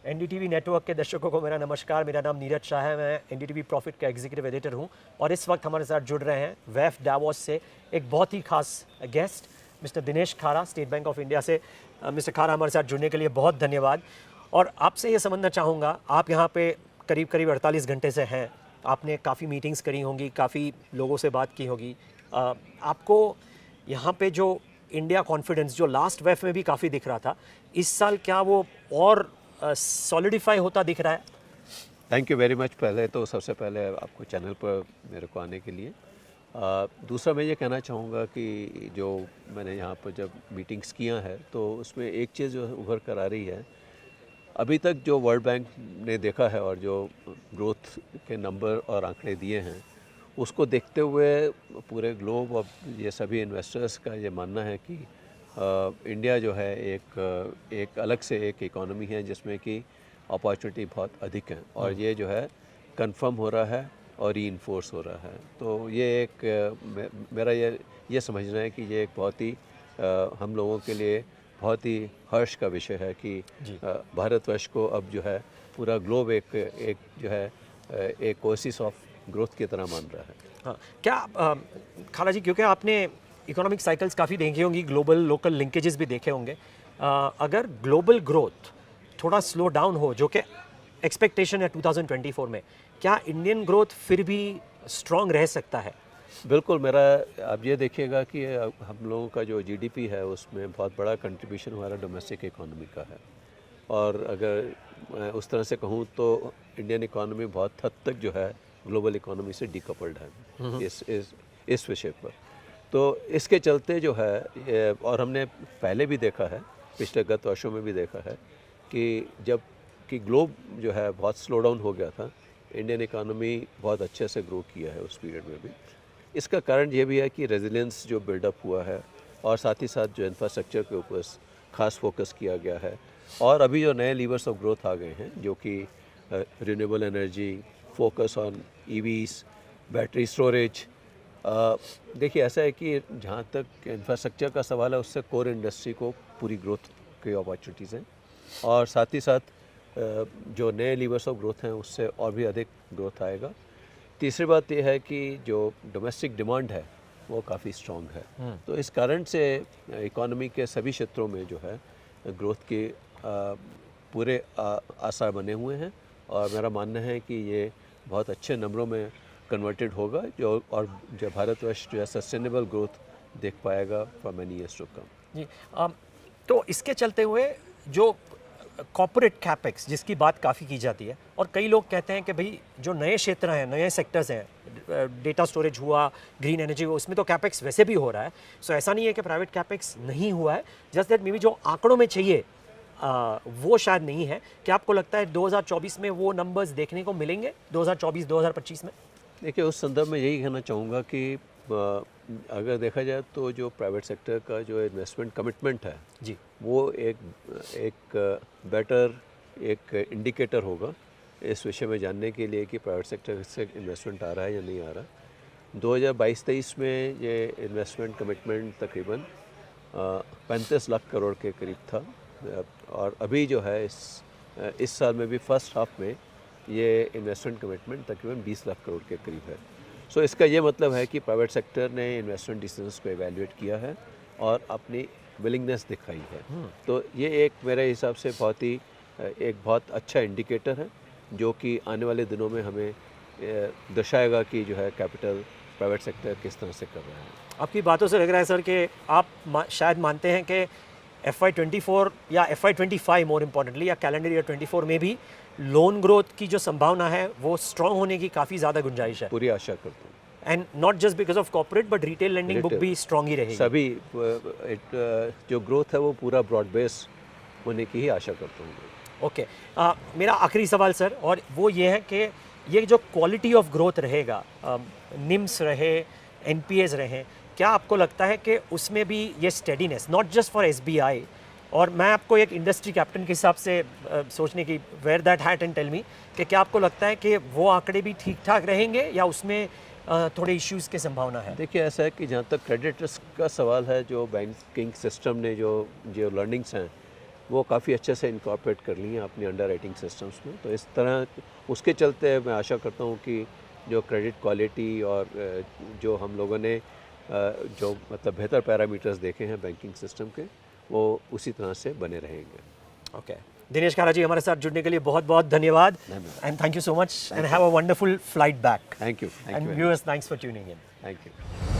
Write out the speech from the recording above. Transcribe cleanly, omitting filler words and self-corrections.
NDTV network के दर्शकों को मेरा नमस्कार। मेरा नाम नीरज शाह है। मैं एनडीटीवी प्रॉफिट का एग्जीक्यूटिव एडिटर हूं और इस वक्त हमारे साथ जुड़ रहे हैं वेफ डावोस से एक बहुत ही खास गेस्ट मिस्टर दिनेश खारा, स्टेट बैंक ऑफ इंडिया से। मिस्टर खारा, हमारे साथ जुड़ने के लिए बहुत धन्यवाद। और आपसे ये समझना चाहूँगा, आप यहाँ पे करीब करीब 48 घंटे से हैं। आपने काफ़ी मीटिंग्स करी होंगी, काफ़ी लोगों से बात की होगी। आपको यहाँ पे जो इंडिया कॉन्फिडेंस जो लास्ट वेफ में भी काफ़ी दिख रहा था, इस साल क्या वो और सॉलिडिफाई होता दिख रहा है? Thank you very much. पहले तो सबसे पहले आपको चैनल पर मेरे को आने के लिए। दूसरा मैं ये कहना चाहूँगा कि जो मैंने यहाँ पर जब मीटिंग्स किया है तो उसमें एक चीज़ जो उभर कर आ रही है, अभी तक जो वर्ल्ड बैंक ने देखा है और जो ग्रोथ के नंबर और आंकड़े दिए हैं, उसको देखते हुए पूरे ग्लोब और ये सभी इन्वेस्टर्स का ये मानना है कि इंडिया जो है एक अलग से एक इकोनॉमी है जिसमें कि अपॉर्चुनिटी बहुत अधिक है और ये जो है कंफर्म हो रहा है और रीइंफोर्स हो रहा है। तो ये एक मेरा ये समझना है कि ये एक बहुत ही हम लोगों के लिए बहुत ही हर्ष का विषय है कि भारतवर्ष को अब जो है पूरा ग्लोब एक जो है एक ओएसिस ऑफ ग्रोथ की तरह मान रहा है। हाँ, क्या खाला जी, क्योंकि आपने इकोनॉमिक साइकिल्स काफ़ी देखी होंगी, ग्लोबल लोकल लिंकेजेस भी देखे होंगे, अगर ग्लोबल ग्रोथ थोड़ा स्लो डाउन हो, जो कि एक्सपेक्टेशन है 2024 में, क्या इंडियन ग्रोथ फिर भी स्ट्रॉन्ग रह सकता है? बिल्कुल। मेरा आप ये देखिएगा कि हम लोगों का जो जीडीपी है उसमें बहुत बड़ा कंट्रीब्यूशन हमारा डोमेस्टिक इकोनॉमी का है और अगर मैं उस तरह से कहूँ तो इंडियन इकोनॉमी बहुत हद तक जो है ग्लोबल इकोनॉमी से डिकपल्ड है इस विषय पर। तो इसके चलते जो है, और हमने पहले भी देखा है, पिछले गत वर्षों में भी देखा है कि जब कि ग्लोब जो है बहुत स्लो डाउन हो गया था, इंडियन इकोनॉमी बहुत अच्छे से ग्रो किया है उस पीरियड में भी। इसका कारण ये भी है कि रेजिलियंस जो बिल्डअप हुआ है और साथ ही साथ जो इंफ्रास्ट्रक्चर के ऊपर खास फोकस किया गया है और अभी जो नए लीवर्स ऑफ ग्रोथ आ गए हैं जो कि renewable energy, focus on EVs, battery storage. देखिए, ऐसा है कि जहाँ तक इंफ्रास्ट्रक्चर का सवाल है उससे कोर इंडस्ट्री को पूरी ग्रोथ की अपॉर्चुनिटीज़ हैं और साथ ही साथ जो नए लीवर्स ऑफ ग्रोथ हैं उससे और भी अधिक ग्रोथ आएगा। तीसरी बात यह है कि जो डोमेस्टिक डिमांड है वो काफ़ी स्ट्रॉन्ग है। तो इस कारण से इकोनॉमी के सभी क्षेत्रों में जो है ग्रोथ के पूरे आसार बने हुए हैं और मेरा मानना है कि ये बहुत अच्छे नंबरों में कन्वर्टेड होगा और जो भारतवर्ष जो है सस्टेनेबल ग्रोथ देख पाएगा for many years to come. जी, तो इसके चलते हुए जो कॉर्पोरेट कैपेक्स जिसकी बात काफ़ी की जाती है और कई लोग कहते हैं कि भाई जो नए क्षेत्र हैं, नए सेक्टर्स हैं, डेटा स्टोरेज हुआ, ग्रीन एनर्जी हुआ, उसमें तो कैपेक्स वैसे भी हो रहा है। सो ऐसा नहीं है कि प्राइवेट कैपेक्स नहीं हुआ है, जस्ट दैट मे बी जो आंकड़ों में चाहिए वो शायद नहीं है। क्या आपको लगता है 2024 में वो नंबर्स देखने को मिलेंगे, 2024-2025 में? देखिए, उस संदर्भ में यही कहना चाहूँगा कि अगर देखा जाए तो जो प्राइवेट सेक्टर का जो इन्वेस्टमेंट कमिटमेंट है जी, वो एक बेटर एक इंडिकेटर होगा इस विषय में जानने के लिए कि प्राइवेट सेक्टर से इन्वेस्टमेंट आ रहा है या नहीं आ रहा। 2022-23 में ये इन्वेस्टमेंट कमिटमेंट तकरीबन 35 लाख करोड़ के करीब था और अभी जो है इस साल में भी फर्स्ट हाफ में ये इन्वेस्टमेंट कमिटमेंट तकरीबन 20 लाख करोड़ के करीब है। सो इसका ये मतलब है कि प्राइवेट सेक्टर ने इन्वेस्टमेंट डिसीजंस को एवेल्युएट किया है और अपनी विलिंगनेस दिखाई है। तो ये एक मेरे हिसाब से बहुत अच्छा इंडिकेटर है जो कि आने वाले दिनों में हमें दर्शाएगा कि जो है कैपिटल प्राइवेट सेक्टर किस तरह से कर रहा है। आपकी बातों से लग रहा है सर कि आप शायद मानते हैं कि FY24 या FY25 मोर इम्पॉर्टेंटली या कैलेंडर ईयर 24 में भी लोन ग्रोथ की जो संभावना है वो स्ट्रॉन्ग होने की काफ़ी ज़्यादा गुंजाइश है। पूरी आशा करता हूँ। And not just because of corporate but retail lending book भी स्ट्रॉन्ग ही रहेगी। सभी जो ग्रोथ है वो पूरा ब्रॉड बेस होने की ही आशा करता हूँ। ओके, मेरा आखिरी सवाल सर, और वो ये है कि ये जो क्वालिटी ऑफ ग्रोथ रहेगा, निम्स रहे, NPAs रहे, क्या आपको लगता है कि उसमें भी ये steadiness, not just for SBI, और मैं आपको एक इंडस्ट्री कैप्टन के हिसाब से सोचने की, wear that hat and tell me, कि क्या आपको लगता है कि वो आंकड़े भी ठीक ठाक रहेंगे या उसमें थोड़े इश्यूज़ की संभावना है? देखिए, ऐसा है कि जहाँ तक क्रेडिट रिस्क का सवाल है, जो बैंकिंग सिस्टम ने जो लर्निंग्स हैं वो काफ़ी अच्छे से इनकॉर्पोरेट कर ली हैं अपनी अंडर राइटिंग सिस्टम्स में। तो इस तरह उसके चलते मैं आशा करता हूँ कि जो क्रेडिट क्वालिटी और जो हम लोगों ने जो मतलब बेहतर पैरामीटर्स देखे हैं बैंकिंग सिस्टम के, वो उसी तरह से बने रहेंगे। ओके, दिनेश खारा जी हमारे साथ जुड़ने के लिए बहुत बहुत धन्यवाद and thank you so much and have a wonderful flight back thank you and viewers thanks for tuning in. Thank you.